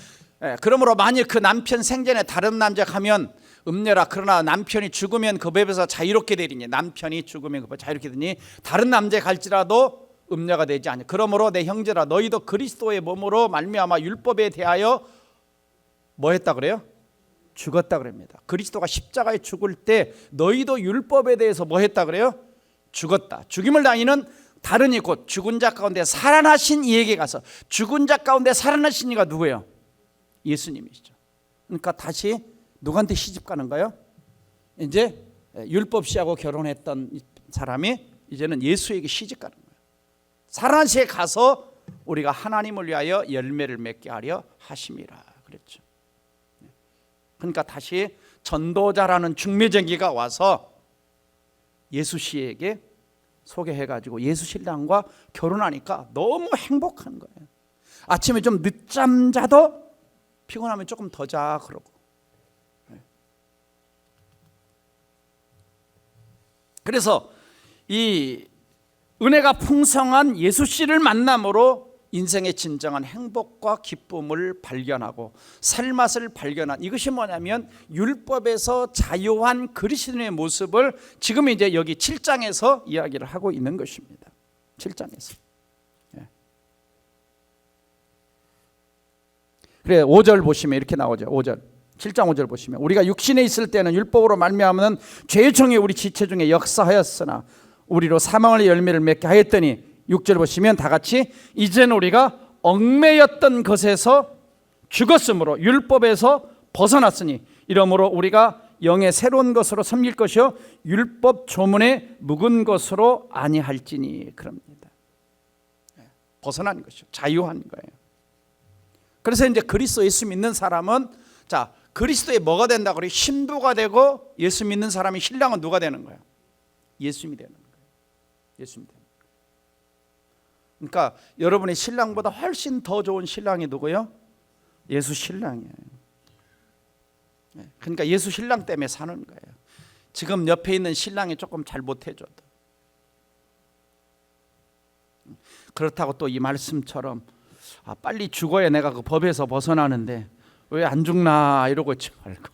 그러므로 만일 그 남편 생전에 다른 남자가 하면 음녀라. 그러나 남편이 죽으면 그 법에서 자유롭게 되리니. 남편이 죽으면 그 법에서 자유롭게 되니 다른 남자에 갈지라도 음녀가 되지 않냐. 그러므로 내 형제라 너희도 그리스도의 몸으로 말미암아 율법에 대하여 뭐 했다 그래요? 죽었다 그럽니다. 그리스도가 십자가에 죽을 때 너희도 율법에 대해서 뭐 했다 그래요? 죽었다. 죽임을 당하는 다른 이 곧 죽은 자 가운데 살아나신 이에게 가서. 죽은 자 가운데 살아나신 이가 누구예요? 예수님이시죠. 그러니까 다시 누구한테 시집 가는 거예요? 이제 율법 씨하고 결혼했던 사람이 이제는 예수에게 시집 가는 거예요. 살아나시에 가서 우리가 하나님을 위하여 열매를 맺게 하려 하심이라 그랬죠. 그러니까 다시 전도자라는 중매쟁이가 와서 예수 씨에게 소개해가지고 예수 신랑과 결혼하니까 너무 행복한 거예요. 아침에 좀 늦잠 자도 피곤하면 조금 더 자 그러고. 그래서 이 은혜가 풍성한 예수 씨를 만남으로 인생의 진정한 행복과 기쁨을 발견하고 살맛을 발견한 이것이 뭐냐면 율법에서 자유한 그리스도인의 모습을 지금 이제 여기 7장에서 이야기를 하고 있는 것입니다. 7장에서. 그래 5절 보시면 이렇게 나오죠. 5절 7장 5절 보시면 우리가 육신에 있을 때는 율법으로 말미암은 죄의 종이 우리 지체 중에 역사하였으나 우리로 사망의 열매를 맺게 하였더니 6절 보시면 다 같이 이제는 우리가 얽매였던 것에서 죽었으므로 율법에서 벗어났으니 이러므로 우리가 영의 새로운 것으로 섬길 것이요 율법 조문에 묵은 것으로 아니할지니 그럽니다. 벗어난 것이요 자유한 거예요. 그래서 이제 그리스도 예수 믿는 사람은 자 그리스도에 뭐가 된다고 그래요? 신부가 되고 예수 믿는 사람이 신랑은 누가 되는 거예요? 예수님이 되는 거예요. 예수님이 되는 거예요. 그러니까 여러분의 신랑보다 훨씬 더 좋은 신랑이 누구예요? 예수 신랑이에요. 그러니까 예수 신랑 때문에 사는 거예요. 지금 옆에 있는 신랑이 조금 잘못해줘도. 그렇다고 또 이 말씀처럼 빨리 죽어야 내가 그 법에서 벗어나는데 왜 안 죽나 이러고 있지 말고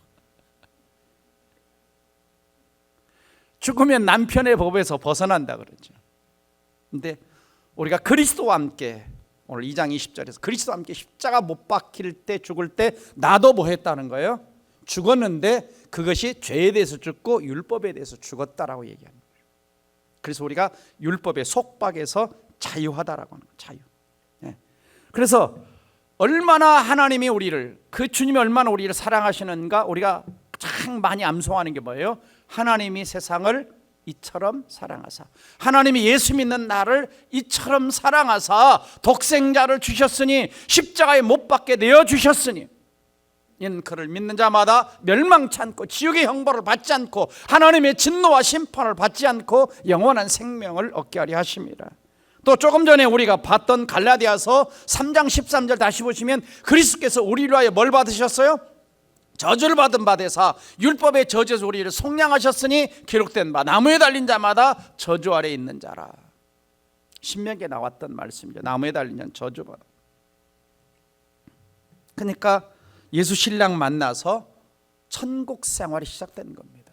죽으면 남편의 법에서 벗어난다 그러죠. 근데 우리가 그리스도와 함께, 오늘 2장 20절에서 그리스도와 함께 십자가 못 박힐 때, 죽을 때 나도 뭐 했다는 거예요? 죽었는데 그것이 죄에 대해서 죽고 율법에 대해서 죽었다라고 얘기하는 거예요. 그래서 우리가 율법의 속박에서 자유하다라고 하는 거예요. 자유. 예. 그래서 얼마나 하나님이 우리를, 그 주님이 얼마나 우리를 사랑하시는가 우리가 참 많이 암송하는 게 뭐예요? 하나님이 세상을 이처럼 사랑하사, 하나님이 예수 믿는 나를 이처럼 사랑하사 독생자를 주셨으니 십자가에 못 박게 내어주셨으니 이는 그를 믿는 자마다 멸망치 않고 지옥의 형벌을 받지 않고 하나님의 진노와 심판을 받지 않고 영원한 생명을 얻게 하려 하십니다. 또 조금 전에 우리가 봤던 갈라디아서 3장 13절 다시 보시면 그리스도께서 우리를 위하여 뭘 받으셨어요? 저주를 받은 바 되사 율법의 저주에서 우리를 속량하셨으니 기록된 바 나무에 달린 자마다 저주 아래 있는 자라. 신명기에 나왔던 말씀이죠. 나무에 달린 자는 저주받아. 그러니까 예수 신랑 만나서 천국 생활이 시작된 겁니다.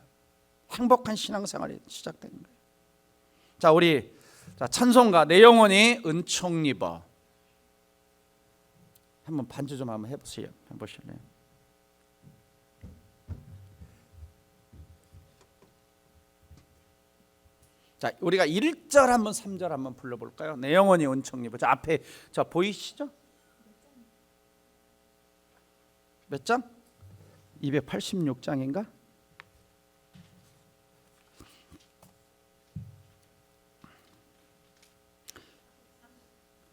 행복한 신앙생활이 시작된 거예요. 자, 우리 찬송가 내 영혼이 은총 입어 한번 반주 좀 한번 해보세요. 해보실래요? 자, 우리가 1절 한번 3절 한번 불러볼까요? 내 영혼이 은총 입어. 저 앞에 저 보이시죠? 몇 장? 286장인가?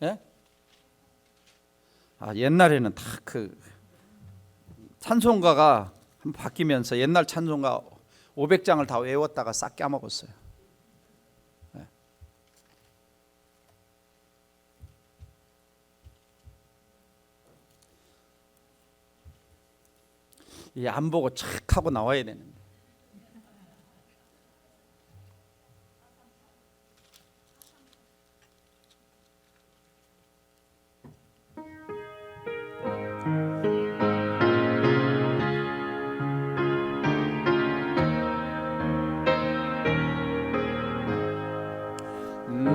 예? 아, 옛날에는 다 그 찬송가가 바뀌면서 옛날 찬송가 500장을 다 외웠다가 싹 까먹었어요. 예. 이 안 보고 착 하고 나와야 되는데.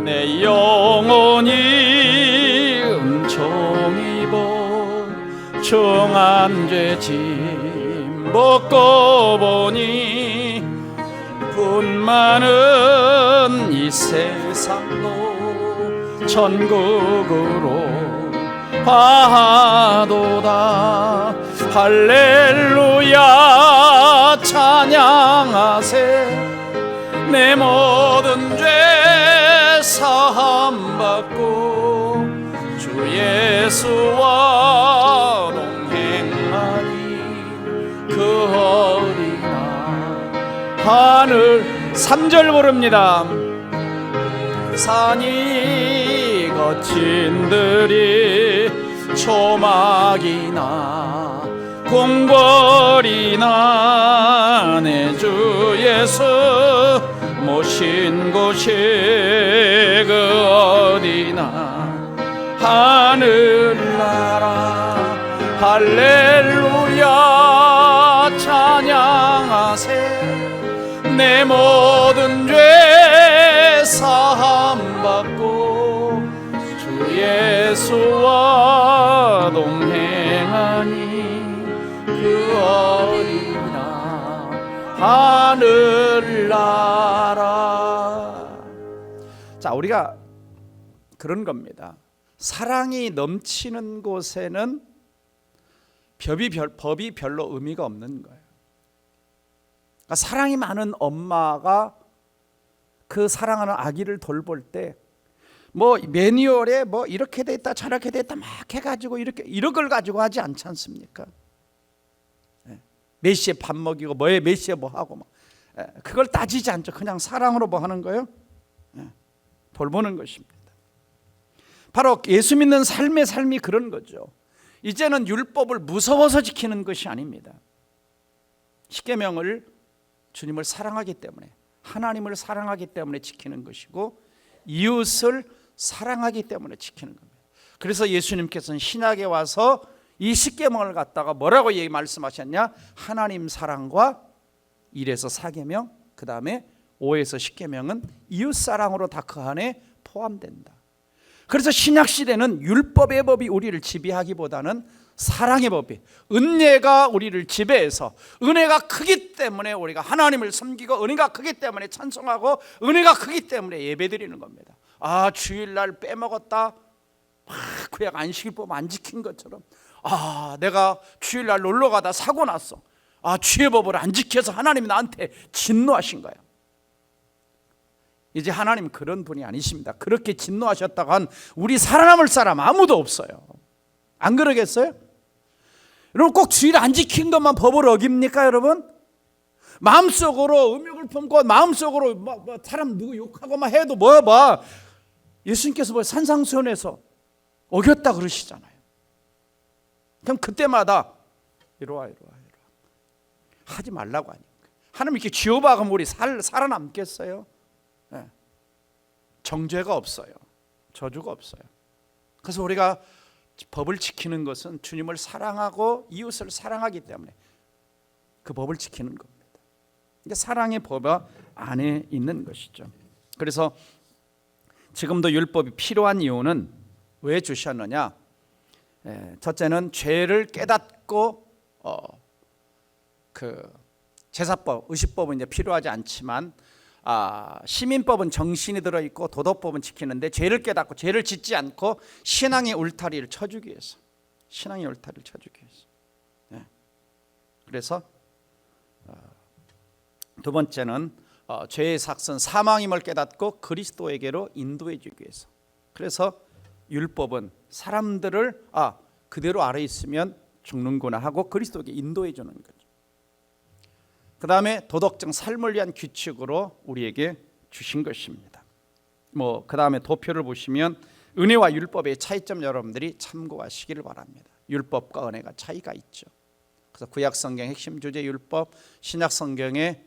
내 영혼이 은총 입어 정한 죄 짐 벗고 보니 분 많은 이 세상도 천국으로 하도다. 할렐루야 찬양하세. 내 모든 죄 사함 받고 주 예수와 동행하니 그 어디나 하늘. 3절 부릅니다. 산이 거친 들이 초막이나 궁궐이나 내 주 예수 모신 곳이 그 어디나 하늘나라. 할렐루야 찬양하세. 내 모든 죄 사함 받고 주 예수와 동행하니 그 어디나 하늘나라. 자, 우리가 그런 겁니다. 사랑이 넘치는 곳에는 법이 별로 의미가 없는 거예요. 그러니까 사랑이 많은 엄마가 그 사랑하는 아기를 돌볼 때 뭐 매뉴얼에 뭐 이렇게 됐다 저렇게 됐다 막 해가지고 이런 걸 가지고 하지 않지 않습니까? 몇 시에 밥 먹이고 뭐에 몇 시에 뭐 하고 막 그걸 따지지 않죠. 그냥 사랑으로 뭐 하는 거예요? 돌보는 것입니다. 바로 예수 믿는 삶의 삶이 그런 거죠. 이제는 율법을 무서워서 지키는 것이 아닙니다. 십계명을 주님을 사랑하기 때문에, 하나님을 사랑하기 때문에 지키는 것이고 이웃을 사랑하기 때문에 지키는 겁니다. 그래서 예수님께서는 신약에 와서 이 십계명을 갖다가 뭐라고 말씀하셨냐? 하나님 사랑과 1에서 4계명, 그 다음에 5에서 10계명은 이웃사랑으로 다 그 안에 포함된다. 그래서 신약시대는 율법의 법이 우리를 지배하기보다는 사랑의 법이, 은혜가 우리를 지배해서, 은혜가 크기 때문에 우리가 하나님을 섬기고, 은혜가 크기 때문에 찬송하고, 은혜가 크기 때문에 예배드리는 겁니다. 아, 주일날 빼먹었다, 구약 안식일법 안 지킨 것처럼, 아, 내가 주일날 놀러가다 사고 났어, 아, 주의 법을 안 지켜서 하나님이 나한테 진노하신 거야. 이제 하나님 그런 분이 아니십니다. 그렇게 진노하셨다고 한 우리 살아남을 사람 아무도 없어요. 안 그러겠어요? 여러분, 꼭 주일 안 지킨 것만 법을 어깁니까, 여러분? 마음속으로 음욕을 품고 마음속으로 사람 누구 욕하고 막 해도 예수님께서 산상수훈에서 어겼다 그러시잖아요. 그럼 그때마다 이리와 하지 말라고 하니까. 하나님 이렇게 쥐어박으면 우리 살아남겠어요? 네. 정죄가 없어요. 저주가 없어요. 그래서 우리가 법을 지키는 것은 주님을 사랑하고 이웃을 사랑하기 때문에 그 법을 지키는 겁니다. 이게 사랑의 법 안에 있는 것이죠. 그래서 지금도 율법이 필요한 이유는 왜 주셨느냐? 첫째는 죄를 깨닫고 그 제사법, 의식법은 이제 필요하지 않지만 시민법은 정신이 들어있고 도덕법은 지키는데 죄를 깨닫고 죄를 짓지 않고 신앙의 울타리를 쳐주기 위해서, 신앙의 울타리를 쳐주기 위해서. 네. 그래서 두 번째는 죄의 삭선 사망임을 깨닫고 그리스도에게로 인도해 주기 위해서. 그래서 율법은 사람들을 그대로 아래 있으면 죽는구나 하고 그리스도에게 인도해 주는 거죠. 그 다음에 도덕적 삶을 위한 규칙으로 우리에게 주신 것입니다. 그 다음에 도표를 보시면 은혜와 율법의 차이점 여러분들이 참고하시기를 바랍니다. 율법과 은혜가 차이가 있죠. 그래서 구약 성경 핵심 주제 율법, 신약 성경의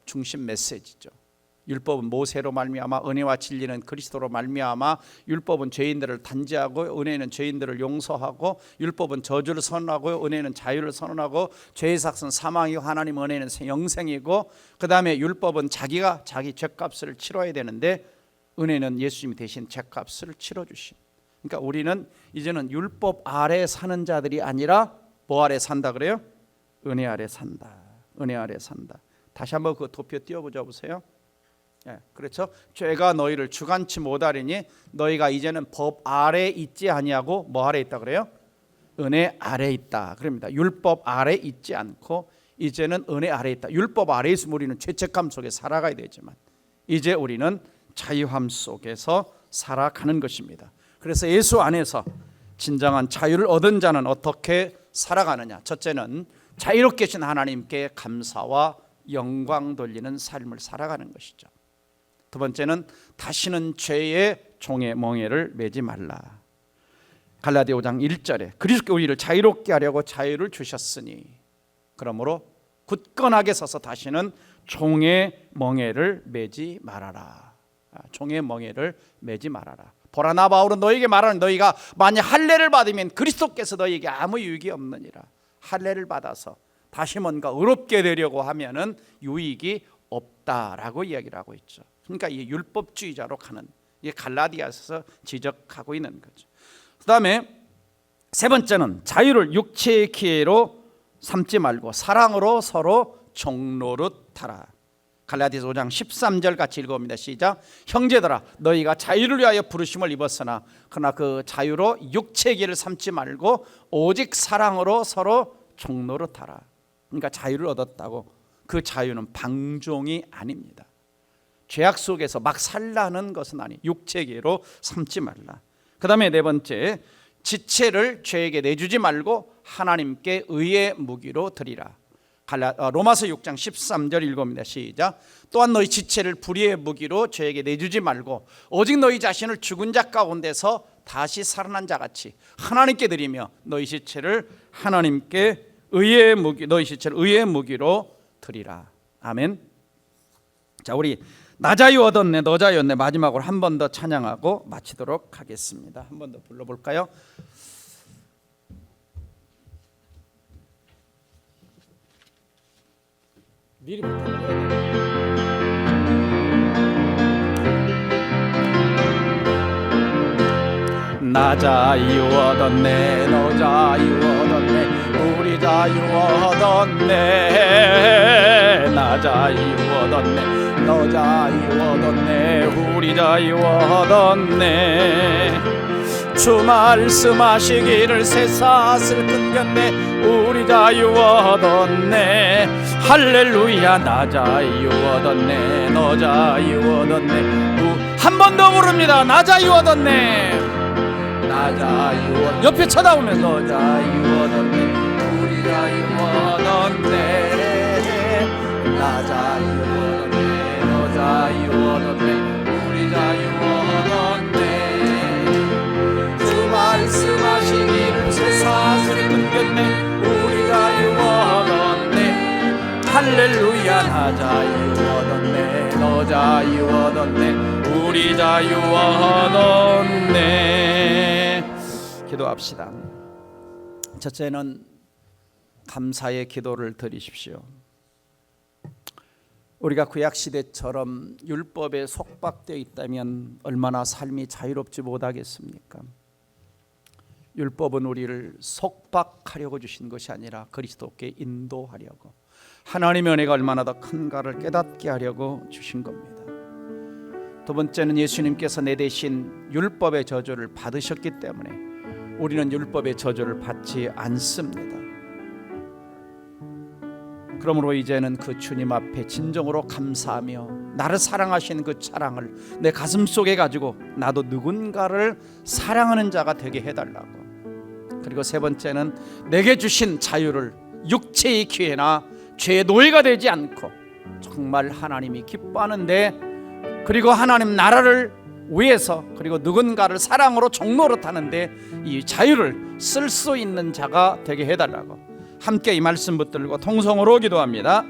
중심 메시지죠. 율법은 모세로 말미암아, 은혜와 진리는 그리스도로 말미암아. 율법은 죄인들을 단죄하고 은혜는 죄인들을 용서하고, 율법은 저주를 선언하고 은혜는 자유를 선언하고, 죄의 삭은 사망이고 하나님 은혜는 영생이고, 그 다음에 율법은 자기가 자기 죄값을 치러야 되는데 은혜는 예수님이 대신 죄값을 치러주신. 그러니까 우리는 이제는 율법 아래 사는 자들이 아니라 뭐 아래 산다 그래요? 은혜 아래 산다. 은혜 아래 산다. 다시 한번 그 도표 띄워보자 보세요. 그렇죠? 죄가 너희를 주관치 못하리니 너희가 이제는 법 아래 있지 아니하고 뭐 아래 있다 그래요? 은혜 아래 있다 그럽니다. 율법 아래 있지 않고 이제는 은혜 아래 있다. 율법 아래 있으면 우리는 죄책감 속에 살아가야 되지만 이제 우리는 자유함 속에서 살아가는 것입니다. 그래서 예수 안에서 진정한 자유를 얻은 자는 어떻게 살아가느냐? 첫째는 자유롭게 하신 하나님께 감사와 영광 돌리는 삶을 살아가는 것이죠. 두 번째는 다시는 죄의 종의 멍에를 매지 말라. 갈라디아 5장 1절에 그리스도께 우리를 자유롭게 하려고 자유를 주셨으니 그러므로 굳건하게 서서 다시는 종의 멍에를 매지 말아라. 종의 멍에를 매지 말아라. 보라, 나 바울은 너에게 말하는, 너희가 만약 할례를 받으면 그리스도께서 너희에게 아무 유익이 없느니라. 할례를 받아서 다시 뭔가 의롭게 되려고 하면은 유익이 없다라고 이야기를 하고 있죠. 그러니까 이 율법주의자로 가는, 이게 갈라디아에서 지적하고 있는 거죠. 그 다음에 세 번째는 자유를 육체의 기회로 삼지 말고 사랑으로 서로 종노릇하라. 갈라디아서 5장 13절 같이 읽어봅니다. 시작. 형제들아, 너희가 자유를 위하여 부르심을 입었으나 그러나 그 자유로 육체의 기회를 삼지 말고 오직 사랑으로 서로 종노릇하라. 그러니까 자유를 얻었다고 그 자유는 방종이 아닙니다. 죄악 속에서 막 살라는 것은 아니, 육체계로 삼지 말라. 그 다음에 네 번째, 지체를 죄에게 내주지 말고 하나님께 의의 무기로 드리라. 로마서 6장 13절 읽어봅니다. 시작. 또한 너희 지체를 불의의 무기로 죄에게 내주지 말고 오직 너희 자신을 죽은 자 가운데서 다시 살아난 자같이 하나님께 드리며 너희 지체를 하나님께 의의 무기, 너희 지체를 의의 무기로 드리라. 아멘. 자, 우리 나 자유 얻었네 너 자유였네 마지막으로 한 번 더 찬양하고 마치도록 하겠습니다. 한 번 더 불러볼까요? 미리 부탁드려요. 나 자유 얻었네 너 자유 얻었네 우리 자유 얻었네 나 자유 얻었네 너 자유 얻었네 우리 자유 얻었네 주 말씀하시기를 새사슬 끊겼네 우리 자유 얻었네 할렐루야 나 자유 얻었네 너 자유 얻었네 한 번 더 부릅니다. 나 자유 얻었네 나 자유 옆에 쳐다보면 너 자유 얻었네 우리 자유 얻었네 나 자유 얻었네 너 자유 얻었네 우리 자유 얻었네 주 말씀하시기를 새사슬 끊겼네 우리 자유 얻었네 할렐루야 나 자유 얻었네 너 자유 얻었네 우리 자유 얻었네. 기도합시다. 첫째는 감사의 기도를 드리십시오. 우리가 구약시대처럼 율법에 속박되어 있다면 얼마나 삶이 자유롭지 못하겠습니까? 율법은 우리를 속박하려고 주신 것이 아니라 그리스도께 인도하려고, 하나님의 은혜가 얼마나 더 큰가를 깨닫게 하려고 주신 겁니다. 두 번째는 예수님께서 내 대신 율법의 저주를 받으셨기 때문에 우리는 율법의 저주를 받지 않습니다. 그러므로 이제는 그 주님 앞에 진정으로 감사하며 나를 사랑하신 그 사랑을 내 가슴속에 가지고 나도 누군가를 사랑하는 자가 되게 해달라고. 그리고 세 번째는 내게 주신 자유를 육체의 기회나 죄의 노예가 되지 않고 정말 하나님이 기뻐하는데, 그리고 하나님 나라를 위해서, 그리고 누군가를 사랑으로 종로로 타는데 이 자유를 쓸 수 있는 자가 되게 해달라고 함께 이 말씀 붙들고 통성으로 기도합니다.